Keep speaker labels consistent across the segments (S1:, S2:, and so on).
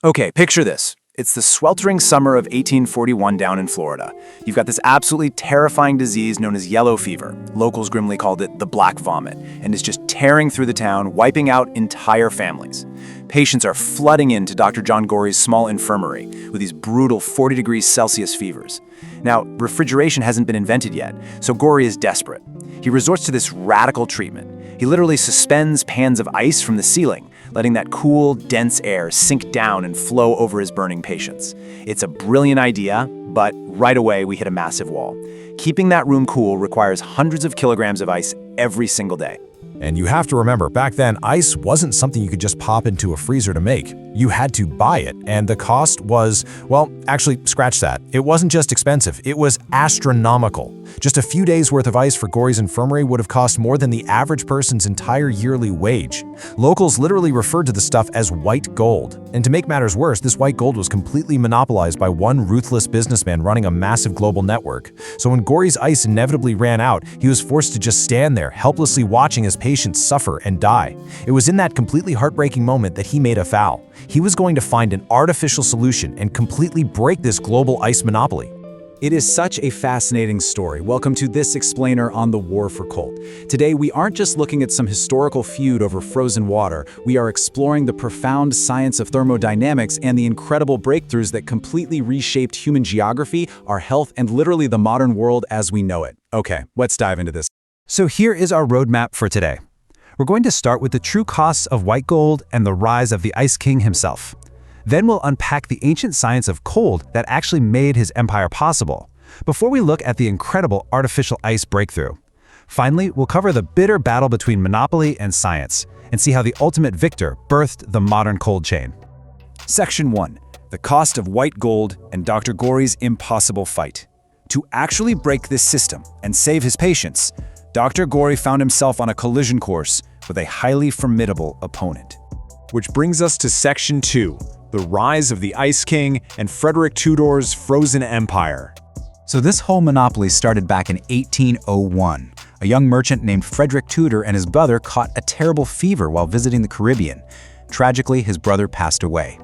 S1: Okay, picture this. It's the sweltering summer of 1841 down in Florida. You've got this absolutely terrifying disease known as yellow fever. Locals grimly called it the black vomit, and it's just tearing through the town, wiping out entire families. Patients are flooding into Dr. John Gorrie's small infirmary with these brutal 40 degrees Celsius fevers. Now, refrigeration hasn't been invented yet, so Gorrie is desperate. He resorts to this radical treatment. He literally suspends pans of ice from the ceiling, letting that cool, dense air sink down and flow over his burning patients. It's a brilliant idea, but right away we hit a massive wall. Keeping that room cool requires hundreds of kilograms of ice every single day.
S2: And you have to remember, back then, ice wasn't something you could just pop into a freezer to make. You had to buy it, and the cost was, well, actually, scratch that. It wasn't just expensive, it was astronomical. Just a few days' worth of ice for Gorrie's infirmary would have cost more than the average person's entire yearly wage. Locals literally referred to the stuff as white gold. And to make matters worse, this white gold was completely monopolized by one ruthless businessman running a massive global network. So when Gorrie's ice inevitably ran out, he was forced to just stand there, helplessly watching his patients suffer and die. It was in that completely heartbreaking moment that he made a vow. He was going to find an artificial solution and completely break this global ice monopoly.
S3: It is such a fascinating story. Welcome to this explainer on the war for cold. Today, we aren't just looking at some historical feud over frozen water. We are exploring the profound science of thermodynamics and the incredible breakthroughs that completely reshaped human geography, our health, and literally the modern world as we know it. Okay, let's dive into this. So here is our roadmap for today. We're going to start with the true costs of white gold and the rise of the Ice King himself. Then we'll unpack the ancient science of cold that actually made his empire possible, before we look at the incredible artificial ice breakthrough. Finally, we'll cover the bitter battle between monopoly and science, and see how the ultimate victor birthed the modern cold chain. Section 1. The cost of white gold and Dr. Gorrie's impossible fight. To actually break this system and save his patients, Dr. Gorrie found himself on a collision course with a highly formidable opponent.
S4: Which brings us to Section 2. The rise of the Ice King and Frederic Tudor's frozen empire.
S3: So this whole monopoly started back in 1801. A young merchant named Frederic Tudor and his brother caught a terrible fever while visiting the Caribbean. Tragically, his brother passed away.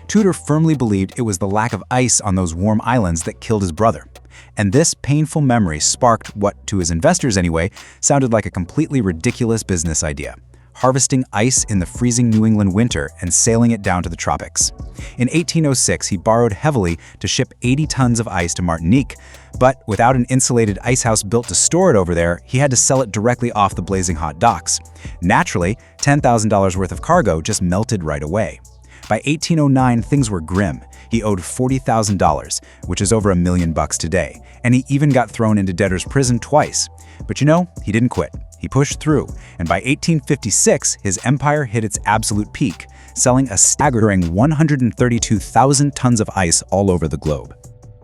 S3: Tudor firmly believed it was the lack of ice on those warm islands that killed his brother. And this painful memory sparked what, to his investors anyway, sounded like a completely ridiculous business idea: harvesting ice in the freezing New England winter and sailing it down to the tropics. In 1806, he borrowed heavily to ship 80 tons of ice to Martinique, but without an insulated icehouse built to store it over there, he had to sell it directly off the blazing hot docks. Naturally, $10,000 worth of cargo just melted right away. By 1809, things were grim. He owed $40,000, which is over $1 million today, and he even got thrown into debtor's prison twice. But you know, he didn't quit. He pushed through, and by 1856, his empire hit its absolute peak, selling a staggering 132,000 tons of ice all over the globe.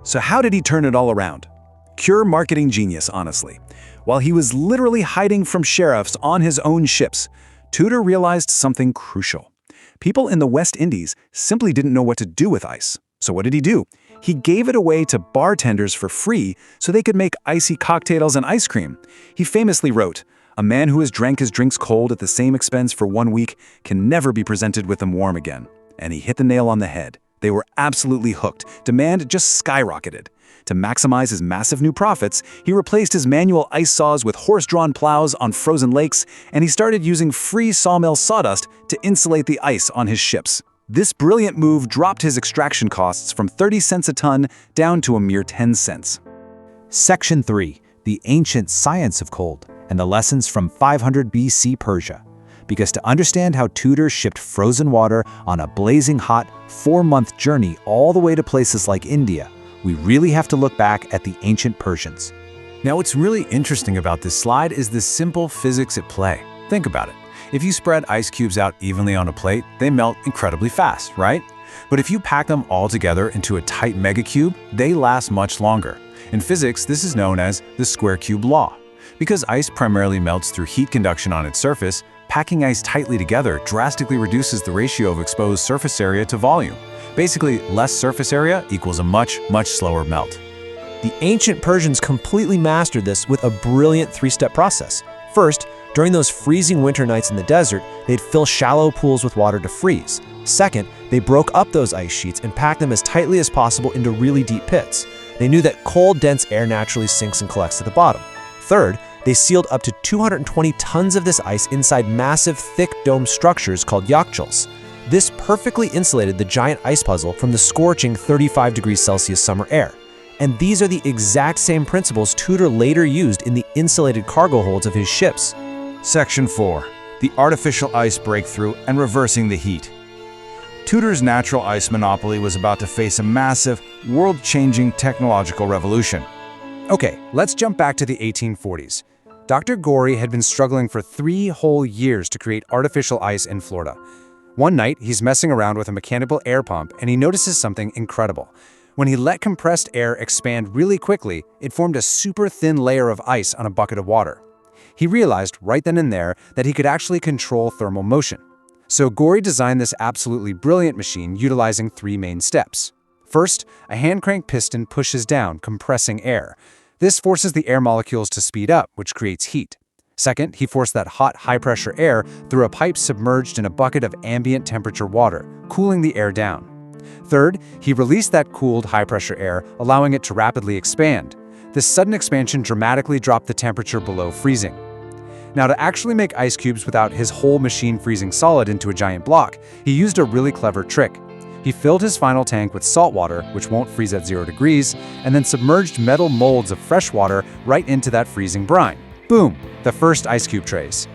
S1: So how did he turn it all around? Pure marketing genius, honestly. While he was literally hiding from sheriffs on his own ships, Tudor realized something crucial. People in the West Indies simply didn't know what to do with ice. So what did he do? He gave it away to bartenders for free so they could make icy cocktails and ice cream. He famously wrote, "A man who has drank his drinks cold at the same expense for 1 week can never be presented with them warm again." And he hit the nail on the head. They were absolutely hooked. Demand just skyrocketed. To maximize his massive new profits, he replaced his manual ice saws with horse-drawn plows on frozen lakes, and he started using free sawmill sawdust to insulate the ice on his ships. This brilliant move dropped his extraction costs from 30 cents a ton down to a mere 10 cents.
S3: Section 3. The ancient science of cold and the lessons from 500 BC Persia. Because to understand how Tudor shipped frozen water on a blazing hot 4-month journey all the way to places like India, we really have to look back at the ancient Persians.
S1: Now, what's really interesting about this slide is the simple physics at play. Think about it. If you spread ice cubes out evenly on a plate, they melt incredibly fast, right? But if you pack them all together into a tight megacube, they last much longer. In physics, this is known as the square cube law. Because ice primarily melts through heat conduction on its surface, packing ice tightly together drastically reduces the ratio of exposed surface area to volume. Basically, less surface area equals a much slower melt.
S5: The ancient Persians completely mastered this with a brilliant 3-step process. First, during those freezing winter nights in the desert, they'd fill shallow pools with water to freeze. Second, they broke up those ice sheets and packed them as tightly as possible into really deep pits. They knew that cold, dense air naturally sinks and collects at the bottom. Third, they sealed up to 220 tons of this ice inside massive, thick dome structures called yachtals. This perfectly insulated the giant ice puzzle from the scorching 35 degrees Celsius summer air. And these are the exact same principles Tudor later used in the insulated cargo holds of his ships.
S1: Section 4. The artificial ice breakthrough and reversing the heat. Tudor's natural ice monopoly was about to face a massive, world-changing technological revolution. Okay, let's jump back to the 1840s. Dr. Gorrie had been struggling for 3 whole years to create artificial ice in Florida. One night, he's messing around with a mechanical air pump and he notices something incredible. When he let compressed air expand really quickly, it formed a super thin layer of ice on a bucket of water. He realized right then and there that he could actually control thermal motion. So Gorrie designed this absolutely brilliant machine utilizing 3 main steps. First, a hand crank piston pushes down, compressing air. This forces the air molecules to speed up, which creates heat. Second, he forced that hot, high-pressure air through a pipe submerged in a bucket of ambient temperature water, cooling the air down. Third, he released that cooled, high-pressure air, allowing it to rapidly expand. This sudden expansion dramatically dropped the temperature below freezing. Now, to actually make ice cubes without his whole machine freezing solid into a giant block, he used a really clever trick. He filled his final tank with salt water, which won't freeze at 0 degrees, and then submerged metal molds of fresh water right into that freezing brine. Boom! The first ice cube trays.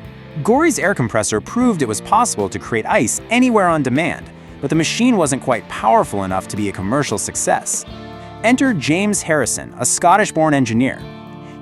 S3: Gorrie's air compressor proved it was possible to create ice anywhere on demand, but the machine wasn't quite powerful enough to be a commercial success. Enter James Harrison, a Scottish-born engineer.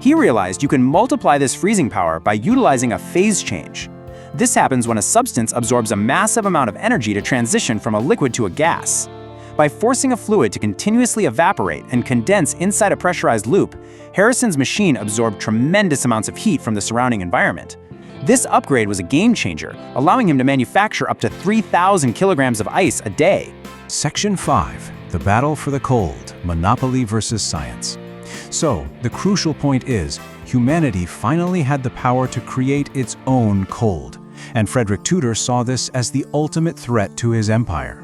S3: He realized you can multiply this freezing power by utilizing a phase change. This happens when a substance absorbs a massive amount of energy to transition from a liquid to a gas. By forcing a fluid to continuously evaporate and condense inside a pressurized loop, Harrison's machine absorbed tremendous amounts of heat from the surrounding environment. This upgrade was a game changer, allowing him to manufacture up to 3,000 kilograms of ice a day.
S1: Section 5. The battle for the cold, monopoly versus science. So, the crucial point is, humanity finally had the power to create its own cold, and Frederic Tudor saw this as the ultimate threat to his empire.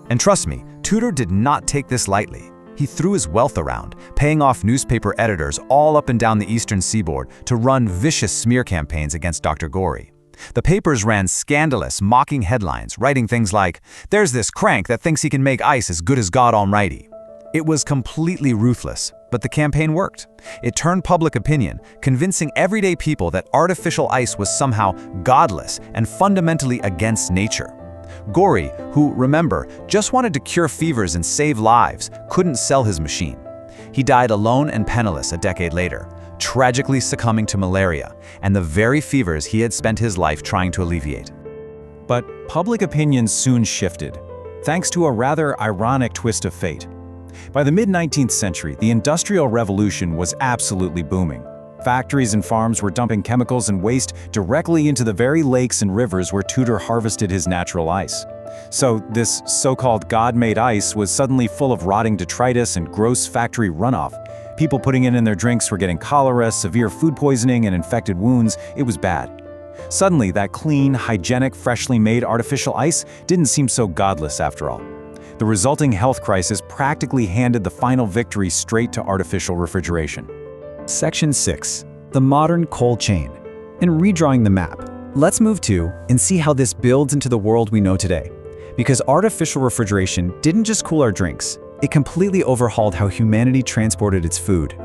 S2: And trust me, Tudor did not take this lightly. He threw his wealth around, paying off newspaper editors all up and down the eastern seaboard to run vicious smear campaigns against Dr. Gorrie. The papers ran scandalous, mocking headlines, writing things like, "There's this crank that thinks he can make ice as good as God Almighty." It was completely ruthless, but the campaign worked. It turned public opinion, convincing everyday people that artificial ice was somehow godless and fundamentally against nature. Gorrie, who, remember, just wanted to cure fevers and save lives, couldn't sell his machine. He died alone and penniless a decade later, tragically succumbing to malaria and the very fevers he had spent his life trying to alleviate.
S1: But public opinion soon shifted, thanks to a rather ironic twist of fate. By the mid-19th century, the Industrial Revolution was absolutely booming. Factories and farms were dumping chemicals and waste directly into the very lakes and rivers where Tudor harvested his natural ice. So this so-called God-made ice was suddenly full of rotting detritus and gross factory runoff. People putting it in their drinks were getting cholera, severe food poisoning, and infected wounds. It was bad. Suddenly, that clean, hygienic, freshly made artificial ice didn't seem so godless after all. The resulting health crisis practically handed the final victory straight to artificial refrigeration.
S3: Section 6. The modern cold chain. In redrawing the map, let's move to and see how this builds into the world we know today. Because artificial refrigeration didn't just cool our drinks, it completely overhauled how humanity transported its food.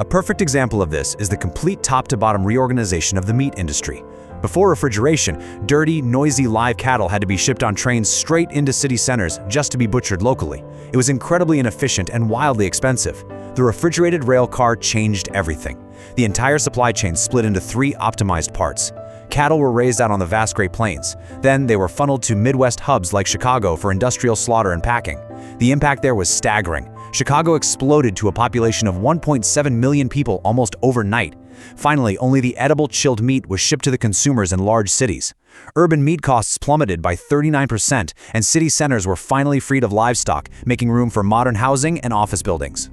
S2: A perfect example of this is the complete top-to-bottom reorganization of the meat industry. Before refrigeration, dirty, noisy live cattle had to be shipped on trains straight into city centers just to be butchered locally. It was incredibly inefficient and wildly expensive. The refrigerated rail car changed everything. The entire supply chain split into 3 optimized parts. Cattle were raised out on the vast Great Plains. Then they were funneled to Midwest hubs like Chicago for industrial slaughter and packing. The impact there was staggering. Chicago exploded to a population of 1.7 million people almost overnight. Finally, only the edible chilled meat was shipped to the consumers in large cities. Urban meat costs plummeted by 39%, and city centers were finally freed of livestock, making room for modern housing and office buildings.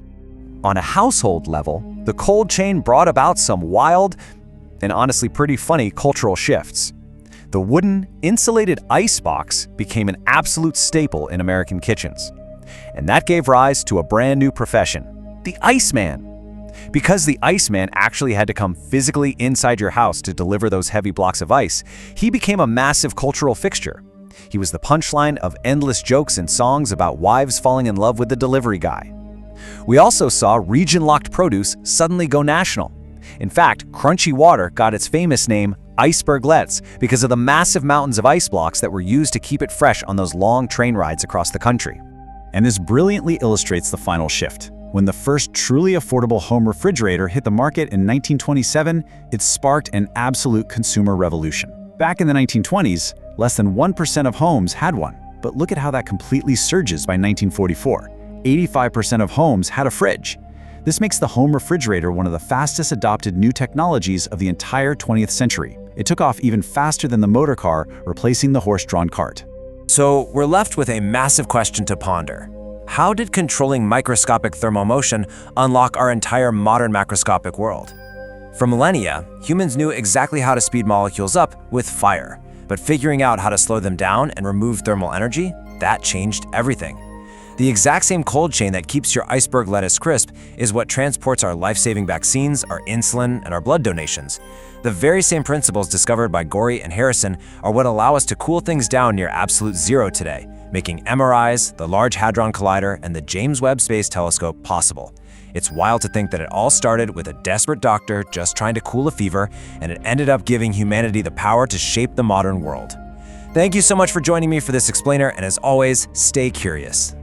S6: On a household level, the cold chain brought about some wild and honestly pretty funny cultural shifts. The wooden, insulated ice box became an absolute staple in American kitchens. And that gave rise to a brand new profession, the Iceman. Because the Iceman actually had to come physically inside your house to deliver those heavy blocks of ice, he became a massive cultural fixture. He was the punchline of endless jokes and songs about wives falling in love with the delivery guy. We also saw region-locked produce suddenly go national. In fact, crunchy water got its famous name, iceberglets, because of the massive mountains of ice blocks that were used to keep it fresh on those long train rides across the country.
S1: And this brilliantly illustrates the final shift. When the first truly affordable home refrigerator hit the market in 1927, it sparked an absolute consumer revolution. Back in the 1920s, less than 1% of homes had one. But look at how that completely surges by 1944. 85% of homes had a fridge. This makes the home refrigerator one of the fastest adopted new technologies of the entire 20th century. It took off even faster than the motor car, replacing the horse-drawn cart.
S5: So we're left with a massive question to ponder. How did controlling microscopic thermal motion unlock our entire modern macroscopic world? For millennia, humans knew exactly how to speed molecules up with fire, but figuring out how to slow them down and remove thermal energy, that changed everything. The exact same cold chain that keeps your iceberg lettuce crisp is what transports our life-saving vaccines, our insulin, and our blood donations. The very same principles discovered by Gorrie and Harrison are what allow us to cool things down near absolute zero today, making MRIs, the Large Hadron Collider, and the James Webb Space Telescope possible. It's wild to think that it all started with a desperate doctor just trying to cool a fever, and it ended up giving humanity the power to shape the modern world. Thank you so much for joining me for this explainer, and as always, stay curious.